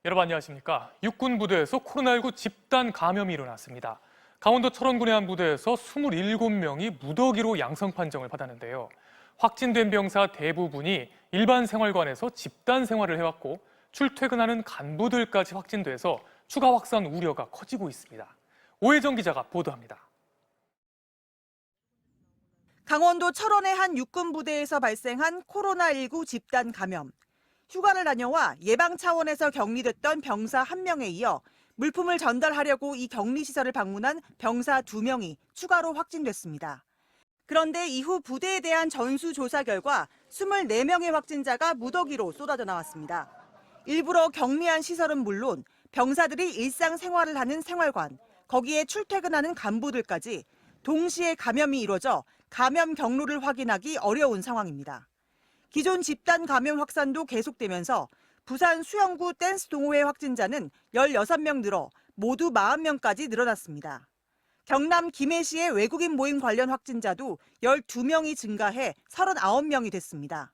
여러분 안녕하십니까? 육군 부대에서 코로나19 집단 감염이 일어났습니다. 강원도 철원군의 한 부대에서 27명이 무더기로 양성 판정을 받았는데요. 확진된 병사 대부분이 일반 생활관에서 집단 생활을 해왔고 출퇴근하는 간부들까지 확진돼서 추가 확산 우려가 커지고 있습니다. 오혜정 기자가 보도합니다. 강원도 철원의 한 육군 부대에서 발생한 코로나19 집단 감염. 휴가를 다녀와 예방 차원에서 격리됐던 병사 1명에 이어 물품을 전달하려고 이 격리시설을 방문한 병사 2명이 추가로 확진됐습니다. 그런데 이후 부대에 대한 전수조사 결과 24명의 확진자가 무더기로 쏟아져 나왔습니다. 일부러 격리한 시설은 물론 병사들이 일상생활을 하는 생활관, 거기에 출퇴근하는 간부들까지 동시에 감염이 이뤄져 감염 경로를 확인하기 어려운 상황입니다. 기존 집단 감염 확산도 계속되면서 부산 수영구 댄스 동호회 확진자는 16명 늘어 모두 40명까지 늘어났습니다. 경남 김해시의 외국인 모임 관련 확진자도 12명이 증가해 39명이 됐습니다.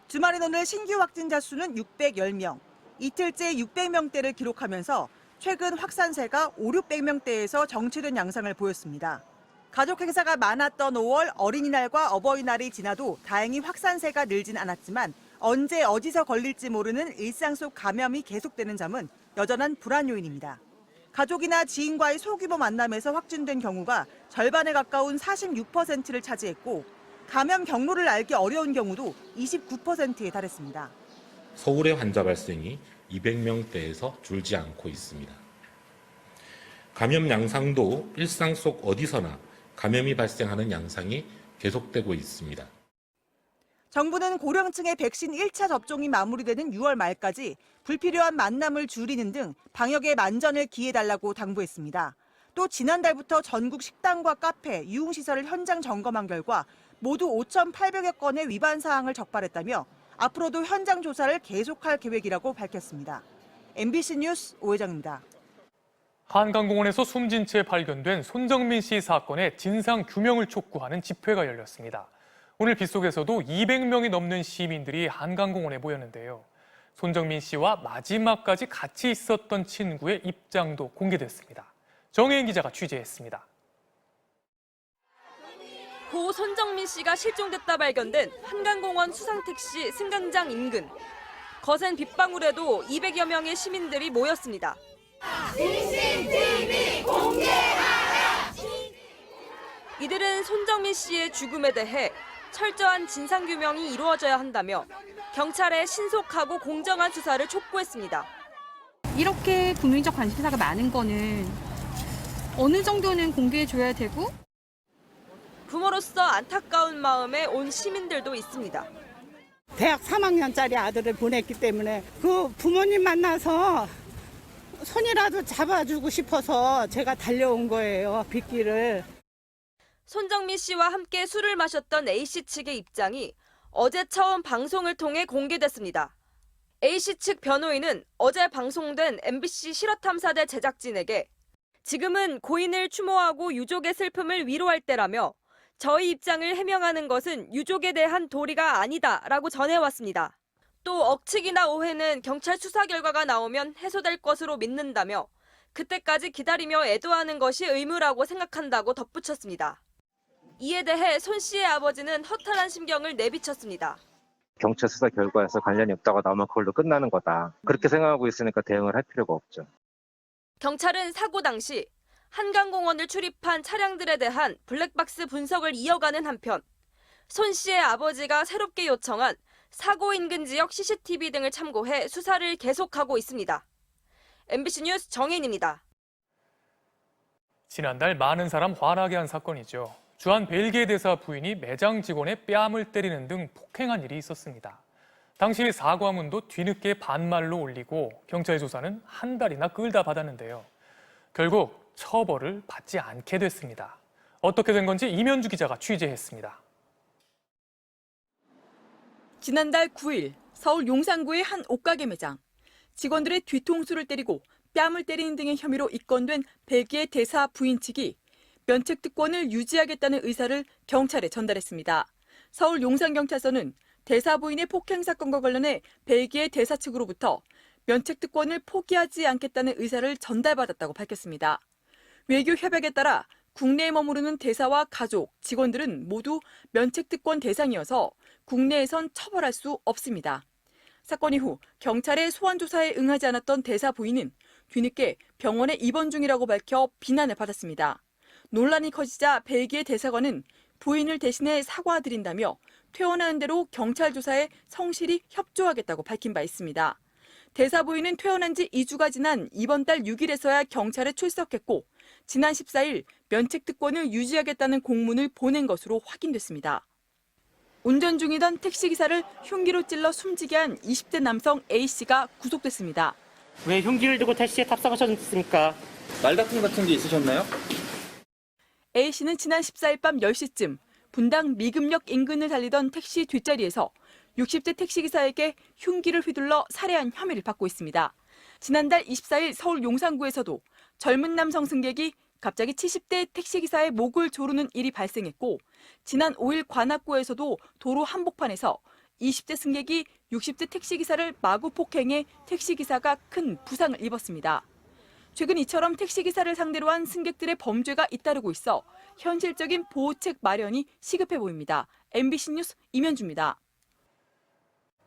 주말인 오늘 신규 확진자 수는 610명, 이틀째 600명대를 기록하면서 최근 확산세가 500~600명대에서 정체된 양상을 보였습니다. 가족 행사가 많았던 5월 어린이날과 어버이날이 지나도 다행히 확산세가 늘진 않았지만 언제 어디서 걸릴지 모르는 일상 속 감염이 계속되는 점은 여전한 불안 요인입니다. 가족이나 지인과의 소규모 만남에서 확진된 경우가 절반에 가까운 46%를 차지했고 감염 경로를 알기 어려운 경우도 29%에 달했습니다. 서울의 환자 발생이 200명대에서 줄지 않고 있습니다. 감염 양상도 일상 속 어디서나 감염이 발생하는 양상이 계속되고 있습니다. 정부는 고령층의 백신 1차 접종이 마무리되는 6월 말까지 불필요한 만남을 줄이는 등 방역에 만전을 기해달라고 당부했습니다. 또 지난달부터 전국 식당과 카페, 유흥시설을 현장 점검한 결과 모두 5,800여 건의 위반 사항을 적발했다며 앞으로도 현장 조사를 계속할 계획이라고 밝혔습니다. MBC 뉴스 오혜정입니다. 한강공원에서 숨진 채 발견된 손정민 씨 사건의 진상 규명을 촉구하는 집회가 열렸습니다. 오늘 빗속에서도 200명이 넘는 시민들이 한강공원에 모였는데요. 손정민 씨와 마지막까지 같이 있었던 친구의 입장도 공개됐습니다. 정혜인 기자가 취재했습니다. 고 손정민 씨가 실종됐다 발견된 한강공원 수상택시 승강장 인근. 거센 빗방울에도 200여 명의 시민들이 모였습니다. CCTV 공개하라! 이들은 손정민 씨의 죽음에 대해 철저한 진상규명이 이루어져야 한다며 경찰에 신속하고 공정한 수사를 촉구했습니다. 이렇게 국민적 관심사가 많은 거는 어느 정도는 공개해줘야 되고 부모로서 안타까운 마음에 온 시민들도 있습니다. 대학 3학년짜리 아들을 보냈기 때문에 그 부모님 만나서 손이라도 잡아주고 싶어서 제가 달려온 거예요, 빗길을. 손정민 씨와 함께 술을 마셨던 A씨 측의 입장이 어제 처음 방송을 통해 공개됐습니다. A씨 측 변호인은 어제 방송된 MBC 실화탐사대 제작진에게 지금은 고인을 추모하고 유족의 슬픔을 위로할 때라며 저희 입장을 해명하는 것은 유족에 대한 도리가 아니다라고 전해왔습니다. 또 억측이나 오해는 경찰 수사 결과가 나오면 해소될 것으로 믿는다며 그때까지 기다리며 애도하는 것이 의무라고 생각한다고 덧붙였습니다. 이에 대해 손 씨의 아버지는 허탈한 심경을 내비쳤습니다. 경찰 수사 결과에서 관련이 없다고 나오면 그걸로 끝나는 거다. 그렇게 생각하고 있으니까 대응을 할 필요가 없죠. 경찰은 사고 당시 한강공원을 출입한 차량들에 대한 블랙박스 분석을 이어가는 한편 손 씨의 아버지가 새롭게 요청한 사고 인근 지역 CCTV 등을 참고해 수사를 계속하고 있습니다. MBC 뉴스 정혜인입니다. 지난달 많은 사람 화나게 한 사건이죠. 주한 벨기에 대사 부인이 매장 직원의 뺨을 때리는 등 폭행한 일이 있었습니다. 당시 사과문도 뒤늦게 반말로 올리고 경찰 조사는 한 달이나 끌다 받았는데요. 결국 처벌을 받지 않게 됐습니다. 어떻게 된 건지 이면주 기자가 취재했습니다. 지난달 9일 서울 용산구의 한 옷가게 매장. 직원들의 뒤통수를 때리고 뺨을 때리는 등의 혐의로 입건된 벨기에 대사 부인 측이 면책 특권을 유지하겠다는 의사를 경찰에 전달했습니다. 서울 용산경찰서는 대사 부인의 폭행 사건과 관련해 벨기에 대사 측으로부터 면책 특권을 포기하지 않겠다는 의사를 전달받았다고 밝혔습니다. 외교 협약에 따라 국내에 머무르는 대사와 가족, 직원들은 모두 면책 특권 대상이어서 국내에선 처벌할 수 없습니다. 사건 이후 경찰의 소환 조사에 응하지 않았던 대사 부인은 뒤늦게 병원에 입원 중이라고 밝혀 비난을 받았습니다. 논란이 커지자 벨기에 대사관은 부인을 대신해 사과드린다며 퇴원하는 대로 경찰 조사에 성실히 협조하겠다고 밝힌 바 있습니다. 대사 부인은 퇴원한 지 2주가 지난 이번 달 6일에서야 경찰에 출석했고 지난 14일 면책 특권을 유지하겠다는 공문을 보낸 것으로 확인됐습니다. 운전 중이던 택시기사를 흉기로 찔러 숨지게 한 20대 남성 A씨가 구속됐습니다. 왜 흉기를 들고 택시에 탑승하셨습니까? 말다툼 같은 게 있으셨나요? A씨는 지난 14일 밤 10시쯤 분당 미금역 인근을 달리던 택시 뒷자리에서 60대 택시기사에게 흉기를 휘둘러 살해한 혐의를 받고 있습니다. 지난달 24일 서울 용산구에서도 젊은 남성 승객이 갑자기 70대 택시기사의 목을 조르는 일이 발생했고 지난 5일 관악구에서도 도로 한복판에서 20대 승객이 60대 택시기사를 마구 폭행해 택시기사가 큰 부상을 입었습니다. 최근 이처럼 택시기사를 상대로 한 승객들의 범죄가 잇따르고 있어 현실적인 보호책 마련이 시급해 보입니다. MBC 뉴스 임현주입니다.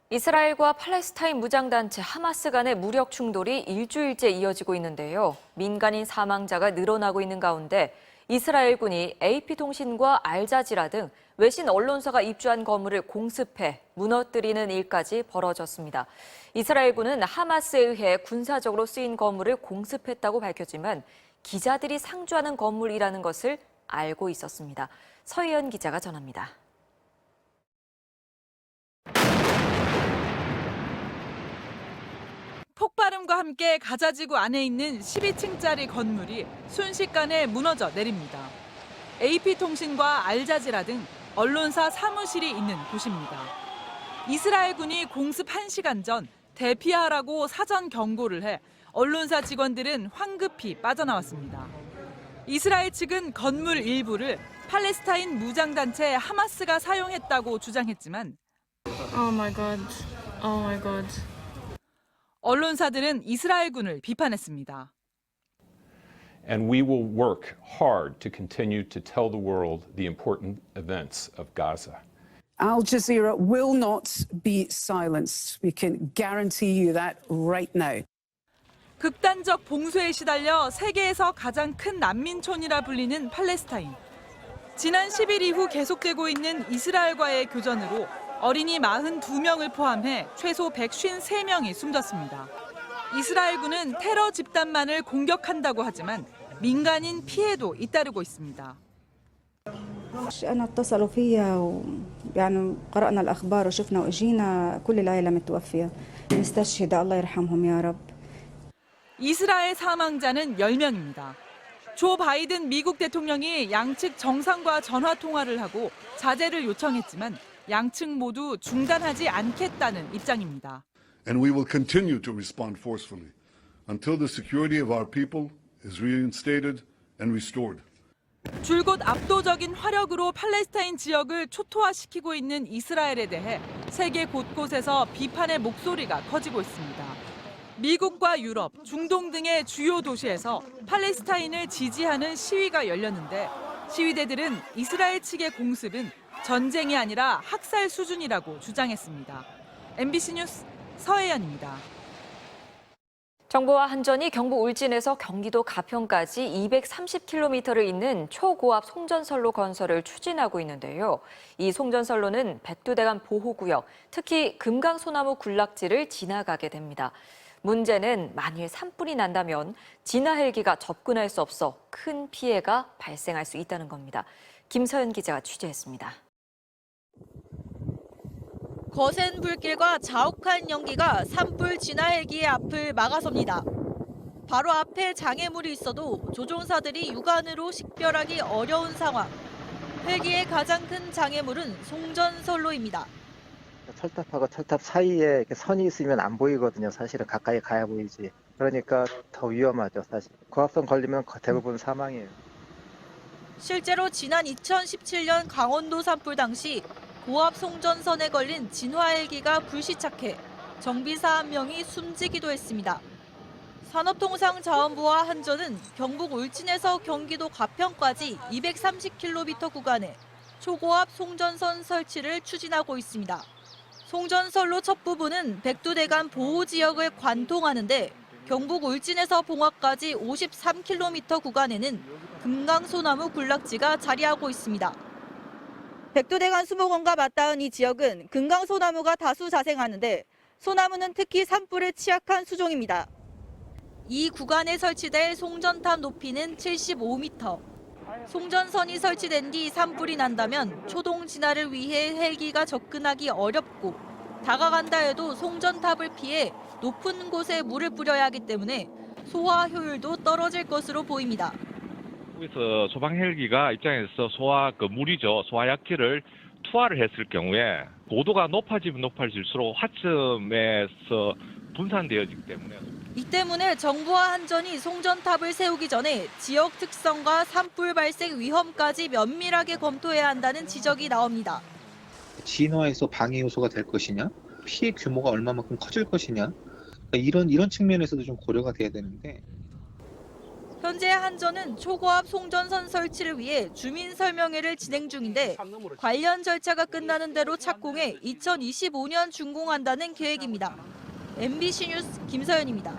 이스라엘과 팔레스타인 무장단체 하마스 간의 무력 충돌이 일주일째 이어지고 있는데요. 민간인 사망자가 늘어나고 있는 가운데 이스라엘군이 AP통신과 알자지라 등 외신 언론사가 입주한 건물을 공습해 무너뜨리는 일까지 벌어졌습니다. 이스라엘군은 하마스에 의해 군사적으로 쓰인 건물을 공습했다고 밝혔지만 기자들이 상주하는 건물이라는 것을 알고 있었습니다. 서혜연 기자가 전합니다. 폭발음과 함께 가자지구 안에 있는 12층짜리 건물이 순식간에 무너져 내립니다. AP통신과 알자지라 등 언론사 사무실이 있는 곳입니다. 이스라엘군이 공습 1시간 전 대피하라고 사전 경고를 해 언론사 직원들은 황급히 빠져나왔습니다. 이스라엘 측은 건물 일부를 팔레스타인 무장단체 하마스가 사용했다고 주장했지만 Oh my god. Oh my god. 언론사들은 이스라엘군을 비판했습니다. And we will work hard to continue to tell the world the important events of Gaza. Al Jazeera will not be silenced. We can guarantee you that right now. 극단적 봉쇄에 시달려 세계에서 가장 큰 난민촌이라 불리는 팔레스타인. 지난 10일 이후 계속되고 있는 이스라엘과의 교전으로 어린이 42명을 포함해 최소 153명이 숨졌습니다. 이스라엘군은 테러 집단만을 공격한다고 하지만 민간인 피해도 잇따르고 있습니다. أنا اتصلوا فيا ويعني قرأنا الأخبار وشفنا وإجينا كل العائلة متوفية مستشهدة الله يرحمهم يا رب. 이스라엘 사망자는 10명입니다. 조 바이든 미국 대통령이 양측 정상과 전화 통화를 하고 자제를 요청했지만 양측 모두 중단하지 않겠다는 입장입니다. And we will continue to respond forcefully until the security of our people is reinstated and restored. 줄곧 압도적인 화력으로 팔레스타인 지역을 초토화시키고 있는 이스라엘에 대해 세계 곳곳에서 비판의 목소리가 커지고 있습니다. 미국과 유럽, 중동 등의 주요 도시에서 팔레스타인을 지지하는 시위가 열렸는데 시위대들은 이스라엘 측의 공습은 전쟁이 아니라 학살 수준이라고 주장했습니다. MBC 뉴스 서혜연입니다. 정부와 한전이 경북 울진에서 경기도 가평까지 230km를 잇는 초고압 송전선로 건설을 추진하고 있는데요. 이 송전선로는 백두대간 보호구역, 특히 금강소나무 군락지를 지나가게 됩니다. 문제는 만일 산불이 난다면 진화 헬기가 접근할 수 없어 큰 피해가 발생할 수 있다는 겁니다. 김서연 기자가 취재했습니다. 거센 불길과 자욱한 연기가 산불 진화 헬기의 앞을 막아섭니다. 바로 앞에 장애물이 있어도 조종사들이 육안으로 식별하기 어려운 상황. 헬기의 가장 큰 장애물은 송전선로입니다. 철탑하고 철탑 사이에 이렇게 선이 있으면 안 보이거든요. 사실은 가까이 가야 보이지. 그러니까 더 위험하죠, 사실. 고압선 걸리면 대부분 사망이에요. 실제로 지난 2017년 강원도 산불 당시 고압 송전선에 걸린 진화 헬기가 불시착해 정비사 1명이 숨지기도 했습니다. 산업통상자원부와 한전은 경북 울진에서 경기도 가평까지 230km 구간에 초고압 송전선 설치를 추진하고 있습니다. 송전선로 첫 부분은 백두대간 보호지역을 관통하는데 경북 울진에서 봉화까지 53km 구간에는 금강소나무 군락지가 자리하고 있습니다. 백두대간 수목원과 맞닿은 이 지역은 금강소나무가 다수 자생하는데 소나무는 특히 산불에 취약한 수종입니다. 이 구간에 설치될 송전탑 높이는 75m. 송전선이 설치된 뒤 산불이 난다면 초동 진화를 위해 헬기가 접근하기 어렵고 다가간다 해도 송전탑을 피해 높은 곳에 물을 뿌려야 하기 때문에 소화 효율도 떨어질 것으로 보입니다. 여기서 소방 헬기가 입장에서 소화약기를 투하를 했을 경우에 고도가 높아지면 높아질수록 화점에서 분산되어지기 때문에 이 때문에 정부와 한전이 송전탑을 세우기 전에 지역 특성과 산불 발생 위험까지 면밀하게 검토해야 한다는 지적이 나옵니다. 진화에서 방해 요소가 될 것이냐, 피해 규모가 얼마만큼 커질 것이냐, 이런 측면에서도 좀 고려가 돼야 되는데. 현재 한전은 초고압 송전선 설치를 위해 주민 설명회를 진행 중인데 관련 절차가 끝나는 대로 착공해 2025년 준공한다는 계획입니다. MBC 뉴스 김서연입니다.